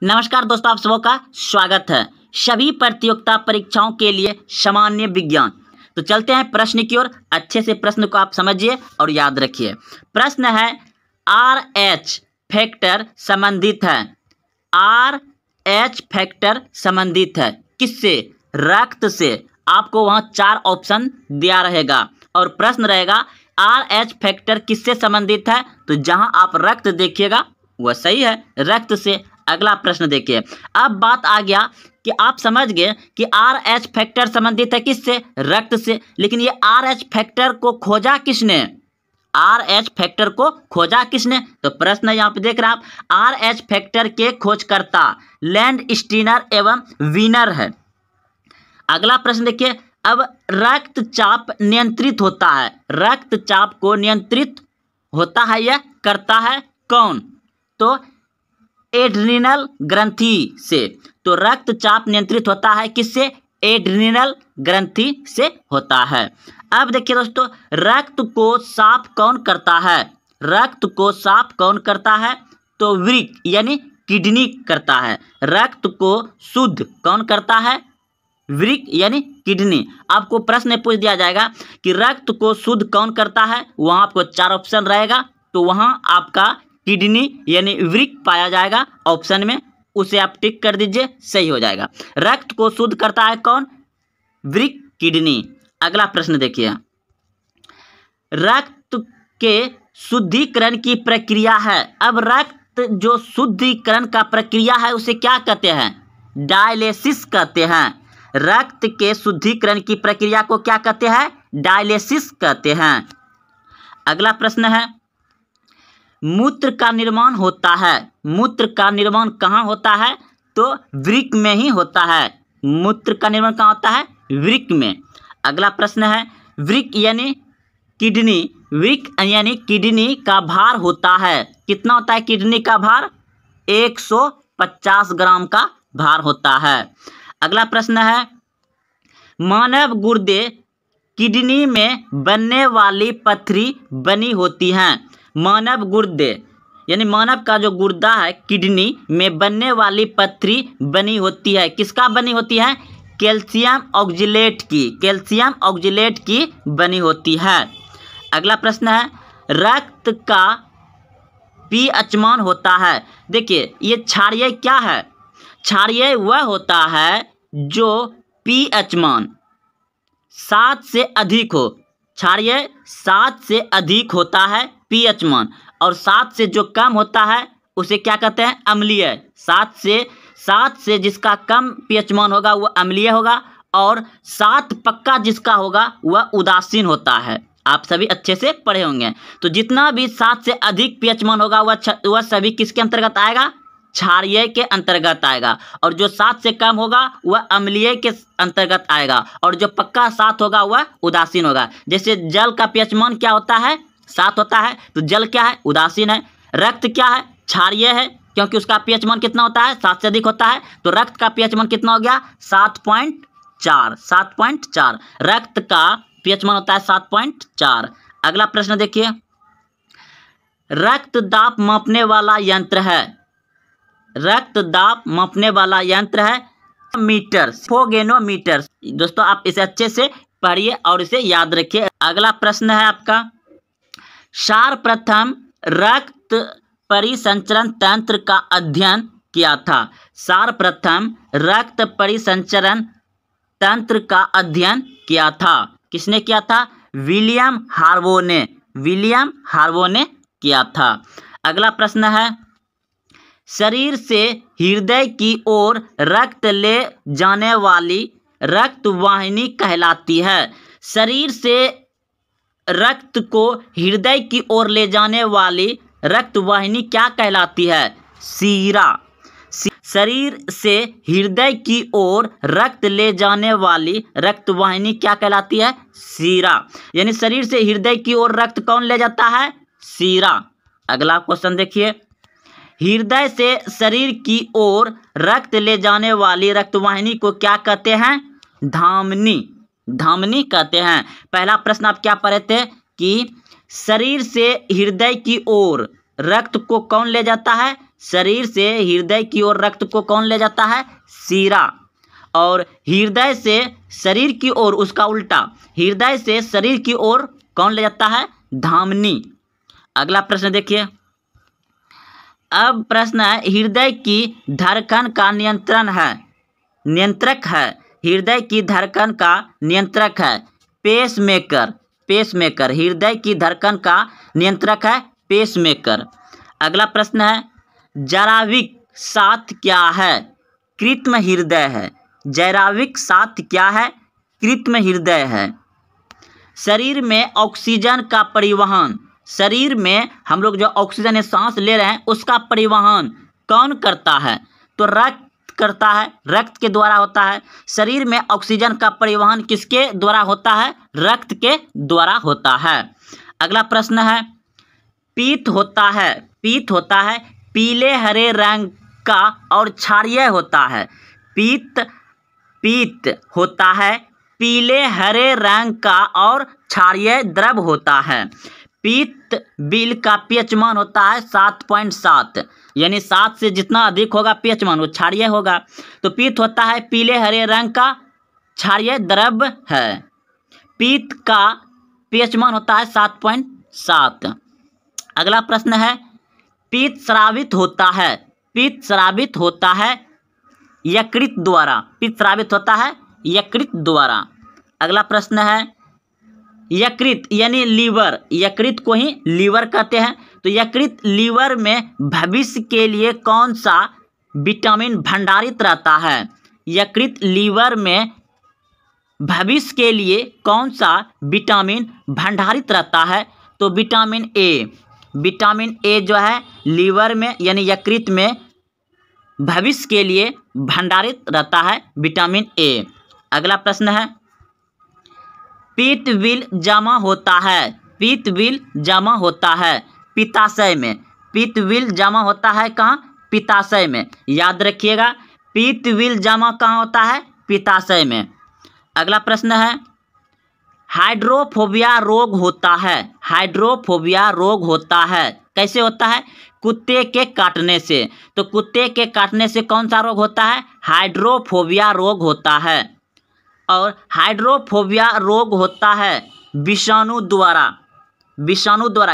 नमस्कार दोस्तों, आप सबों का स्वागत है सभी प्रतियोगिता परीक्षाओं के लिए सामान्य विज्ञान। तो चलते हैं प्रश्न की ओर। अच्छे से प्रश्न को आप समझिए और याद रखिए। प्रश्न है RH फैक्टर संबंधित है। RH फैक्टर संबंधित है किससे? रक्त से। आपको वहां 4 ऑप्शन दिया रहेगा और प्रश्न रहेगा RH फैक्टर किससे संबंधित है। तो जहां आप रक्त देखिएगा वह सही है, रक्त से। अगला प्रश्न देखिए। अब बात आ गया कि आप समझ गए कि RH फैक्टर संबंधित है किससे? रक्त से। लेकिन ये RH फैक्टर को खोजा किसने? RH फैक्टर को खोजा किसने? तो प्रश्न यहाँ पे देख रहे हैं आप, RH फैक्टर के खोजकर्ता लैंडस्टीनर एवं वीनर है। अगला प्रश्न देखिए। अब रक्तचाप नियंत्रित होता है, रक्तचाप को नियंत्रित होता है यह करता है कौन? तो एड्रिनल ग्रंथि से। तो रक्तचाप नियंत्रित होता है किससे? एड्रिनल ग्रंथि से होता है। अब देखिए दोस्तों, रक्त को साफ कौन करता है? रक्त को साफ कौन करता है? तो वृक्क यानी किडनी करता है। रक्त को शुद्ध कौन करता है? वृक्क यानी किडनी। आपको प्रश्न पूछ दिया जाएगा कि रक्त को शुद्ध कौन करता है, वहां आपको 4 ऑप्शन रहेगा। तो वहां आपका किडनी यानी वृक्क पाया जाएगा ऑप्शन में, उसे आप टिक कर दीजिए, सही हो जाएगा। रक्त को शुद्ध करता है कौन? वृक्क, किडनी। अगला प्रश्न देखिए। रक्त के शुद्धिकरण की प्रक्रिया है। अब रक्त जो शुद्धिकरण का प्रक्रिया है उसे क्या कहते हैं? डायलिसिस कहते हैं। रक्त के शुद्धिकरण की प्रक्रिया को क्या कहते हैं? डायलिसिस कहते हैं। अगला प्रश्न है, मूत्र का निर्माण होता है। मूत्र का निर्माण कहाँ होता है? तो वृक्क में ही होता है। मूत्र का निर्माण कहाँ होता है? वृक्क में। अगला प्रश्न है, वृक्क यानी किडनी, वृक्क यानी किडनी का भार होता है। कितना होता है किडनी का भार? 150 ग्राम का भार होता है। अगला प्रश्न है, मानव गुर्दे किडनी में बनने वाली पथरी बनी होती हैं। मानव गुर्दे यानी मानव का जो गुर्दा है किडनी में बनने वाली पथरी बनी होती है। किसका बनी होती है? कैल्शियम ऑक्जेलेट की, कैल्शियम ऑक्जेलेट की बनी होती है। अगला प्रश्न है, रक्त का pH मान होता है। देखिए ये क्षारीय क्या है? क्षारीय वह होता है जो pH मान 7 से अधिक हो। क्षारीय 7 से अधिक होता है pH मान, और 7 से जो कम होता है उसे क्या कहते हैं? अम्लीय। 7 से जिसका कम pH मान होगा वह अम्लीय होगा, और 7 पक्का जिसका होगा वह उदासीन होता है। आप सभी अच्छे से पढ़े होंगे। तो जितना भी 7 से अधिक pH मान होगा वह सभी किसके अंतर्गत आएगा? क्षारीय के अंतर्गत आएगा। और जो 7 से कम होगा वह अम्लीय के अंतर्गत आएगा, और जो पक्का 7 होगा वह उदासीन होगा। जैसे जल का pH मान क्या होता है? 7 होता है, तो जल क्या है? उदासीन है। रक्त क्या है? क्षारीय है, क्योंकि उसका pH मान कितना होता है? 7 से अधिक होता है। तो रक्त का pH मान कितना हो गया? 7.4। 7.4 रक्त का pH मान होता है 7.4। अगला प्रश्न देखिए। रक्त दाब मापने वाला यंत्र है। रक्त दाब मापने वाला यंत्र है मीटर, स्फोगेनोमीटर। दोस्तों आप इसे अच्छे से पढ़िए और इसे याद रखिए। अगला प्रश्न है आपका, सर्वप्रथम रक्त परिसंचरण तंत्र का अध्ययन किया था। सर्वप्रथम रक्त परिसंचरण तंत्र का अध्ययन किया था। किसने किया था? विलियम हार्वो ने। विलियम हार्वो ने किया था। अगला प्रश्न है, शरीर से हृदय की ओर रक्त ले जाने वाली रक्त वाहिनी कहलाती है। शरीर से रक्त को हृदय की ओर ले जाने वाली रक्त वाहिनी क्या कहलाती है? सीरा। शरीर से हृदय की ओर रक्त ले जाने वाली रक्त वाहिनी क्या कहलाती है? सीरा। यानी शरीर से हृदय की ओर रक्त कौन ले जाता है? सीरा। अगला क्वेश्चन देखिए। हृदय से शरीर की ओर रक्त ले जाने वाली रक्तवाहिनी को क्या कहते हैं? धमनी। धमनी कहते हैं। पहला प्रश्न आप क्या पढ़े थे कि शरीर से हृदय की ओर रक्त को कौन ले जाता है? शरीर से हृदय की ओर रक्त को कौन ले जाता है? सीरा। और हृदय से शरीर की ओर उसका उल्टा, हृदय से शरीर की ओर कौन ले जाता है? धमनी। अगला प्रश्न देखिए। अब प्रश्न है, हृदय की धड़कन का नियंत्रक है, हृदय की धड़कन का नियंत्रक है पेसमेकर। पेसमेकर, हृदय की धड़कन का नियंत्रक है पेसमेकर। अगला प्रश्न है, जैविक साथ क्या है? कृत्रिम हृदय है। जैविक साथ क्या है? कृत्रिम हृदय है। शरीर में ऑक्सीजन का परिवहन, शरीर में हम लोग जो ऑक्सीजन या सांस ले रहे हैं उसका परिवहन कौन करता है? तो रक्त करता है, रक्त के द्वारा होता है। शरीर में ऑक्सीजन का परिवहन किसके द्वारा होता है? रक्त के द्वारा होता है। अगला प्रश्न है, पीत होता है पीले हरे रंग का और क्षारीय होता है। पीत होता है पीले हरे रंग का और क्षारीय द्रव होता है। पीत बिल का पीएच मान होता है 7.7, यानी 7 से जितना अधिक होगा पीएच मान वो क्षारीय होगा। तो पीत होता है पीले हरे रंग का, क्षारीय द्रव है। पीत का पीएच मान होता है 7.7। अगला प्रश्न है, पीत स्रावित होता है यकृत द्वारा। पीत स्रावित होता है यकृत द्वारा। अगला प्रश्न है, यकृत यानी लीवर, यकृत को ही लीवर कहते हैं। तो यकृत लीवर में भविष्य के लिए कौन सा विटामिन भंडारित रहता है? यकृत लीवर में भविष्य के लिए कौन सा विटामिन भंडारित रहता है? तो विटामिन ए। विटामिन ए जो है लीवर में यानी यकृत में भविष्य के लिए भंडारित रहता है विटामिन ए। अगला प्रश्न है, पीत बिल जमा होता है पित्ताशय में। पीत बिल जमा होता है कहाँ? पित्ताशय में। याद रखिएगा, पीत बिल जमा कहाँ होता है? पित्ताशय में। अगला प्रश्न है, हाइड्रोफोबिया रोग होता है कैसे होता है? कुत्ते के काटने से। तो कुत्ते के काटने से कौन सा रोग होता है? हाइड्रोफोबिया रोग होता है। और हाइड्रोफोबिया रोग होता है विषाणु द्वारा,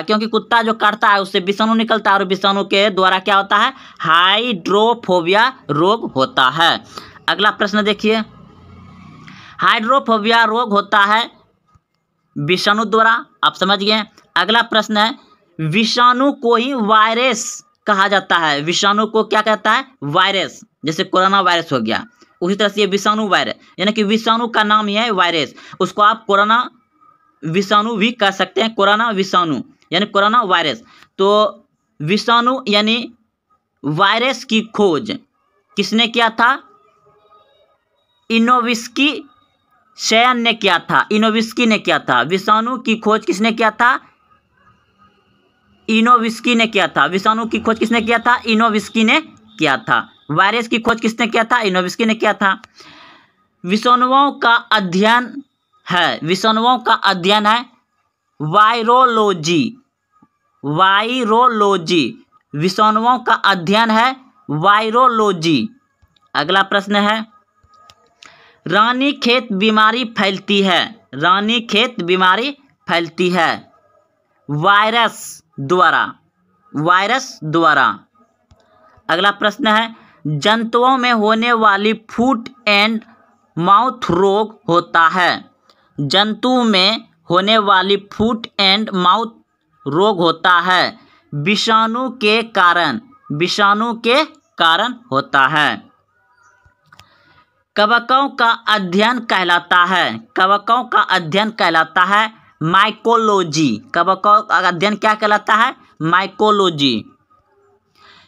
क्योंकि कुत्ता जो काटता है उससे विषाणु निकलता है और विषाणु के द्वारा क्या होता है? हाइड्रोफोबिया रोग होता है। अगला प्रश्न देखिए, हाइड्रोफोबिया रोग होता है विषाणु द्वारा, आप समझ गए। अगला प्रश्न है, विषाणु को ही वायरस कहा जाता है। विषाणु को क्या कहता है? वायरस। जैसे कोरोना वायरस हो गया, उसी तरह से ये विषाणु वायरस, यानी कि विषाणु का नाम ही है वायरस। उसको आप कोरोना विषाणु भी कह सकते हैं, कोरोना विषाणु यानी कोरोना वायरस। तो विषाणु यानी वायरस की खोज किसने किया था? इनोविस्की शयन ने किया था, इनोविस्की ने किया था। विषाणु की खोज किसने किया था? इनोविस्की ने किया था। विषाणु की खोज किसने किया था? इनोविस्की ने किया था। वायरस की खोज किसने किया था? इनोविस्की ने किया था। विषाणुओं का अध्ययन है वायरोलॉजी। विषाणुओं का अध्ययन है वायरोलॉजी। अगला प्रश्न है, रानीखेत बीमारी फैलती है वायरस द्वारा। अगला प्रश्न है, जंतुओं में होने वाली फुट एंड माउथ रोग होता है। जंतु में होने वाली फुट एंड माउथ रोग होता है विषाणु के कारण होता है। कवकों का अध्ययन कहलाता है माइकोलॉजी। कवकों का अध्ययन क्या कहलाता है? माइकोलॉजी।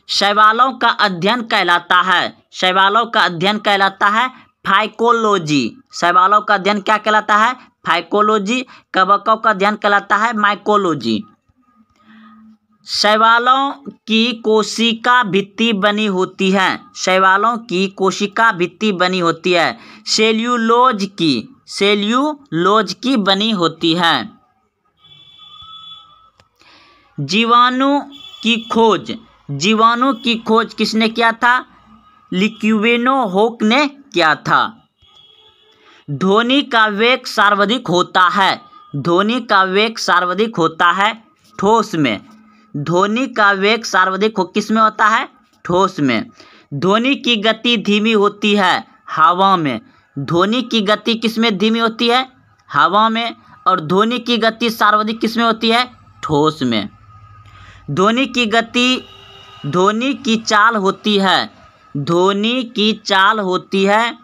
शैवालों का अध्ययन कहलाता है फाइकोलॉजी। शैवालों का अध्ययन क्या कहलाता है? फाइकोलॉजी। कवकों का अध्ययन कहलाता है माइकोलॉजी। शैवालों की कोशिका भित्ति बनी होती है सेल्यूलोज की बनी होती है। जीवाणु की खोज जीवाणु की खोज किसने किया था? लीक्यूवेनोहोक ने किया था। ध्वनि का वेग सर्वाधिक होता है। ध्वनि का वेग सर्वाधिक होता है ठोस में। ध्वनि का वेग सर्वाधिक किस में होता है? ठोस में। ध्वनि की गति धीमी होती है हवा में। ध्वनि की गति किस में धीमी होती है? हवा में। और ध्वनि की गति सर्वाधिक किस में होती है? ठोस में। ध्वनि की गति, ध्वनि की चाल होती है, ध्वनि की चाल होती है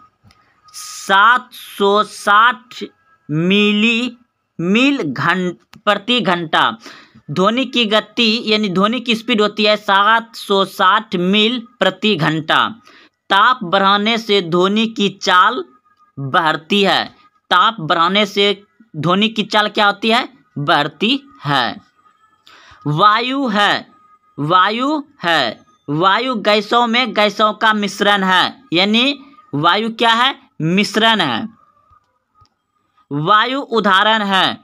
760 मील प्रति घंटा। ध्वनि की गति यानी ध्वनि की स्पीड होती है 760 मील प्रति घंटा। ताप बढ़ाने से ध्वनि की चाल बढ़ती है। ताप बढ़ाने से ध्वनि की चाल क्या होती है? बढ़ती है। वायु है, वायु है, वायु गैसों में गैसों का मिश्रण है, यानी वायु क्या है? मिश्रण है। वायु उदाहरण है,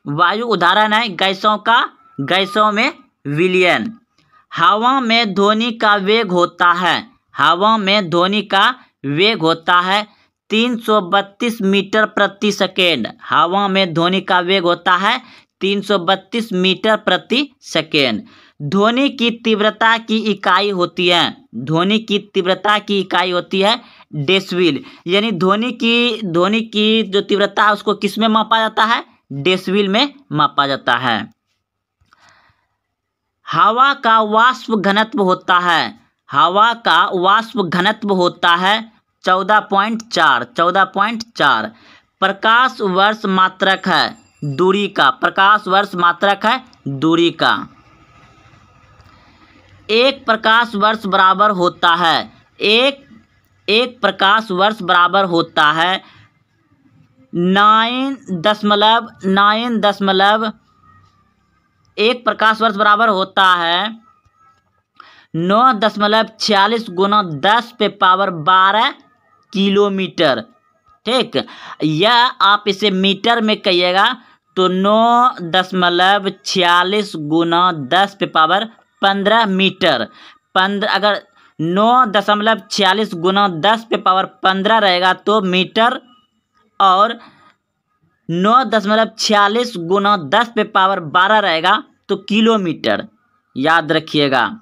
वायु उदाहरण है गैसों का, गैसों में विलयन। हवा में ध्वनि का वेग होता है, हवा में ध्वनि का वेग होता है 332 मीटर प्रति सेकेंड। हवा में ध्वनि का वेग होता है 332 मीटर प्रति सेकेंड। ध्वनि की तीव्रता की इकाई होती है, ध्वनि की तीव्रता की इकाई होती है डेसिबल, यानी ध्वनि की जो तीव्रता है उसको किस में मापा जाता है? डेसिबल में मापा जाता है। हवा का वाष्प घनत्व होता है, हवा का वाष्प घनत्व होता है 14.4। प्रकाश वर्ष मात्रक है दूरी का, प्रकाश वर्ष मात्रक है दूरी का। एक प्रकाश वर्ष बराबर होता है, एक प्रकाश वर्ष बराबर होता है 9.9 एक प्रकाश वर्ष बराबर होता है 9.46 गुना 10⁻12 किलोमीटर। ठीक, यह आप इसे मीटर में कहिएगा तो 9.46 गुना 10⁻15 मीटर। अगर 9.46 गुना 10⁻15 रहेगा तो मीटर, और 9.46 गुना 10⁻12 रहेगा तो किलोमीटर। याद रखिएगा।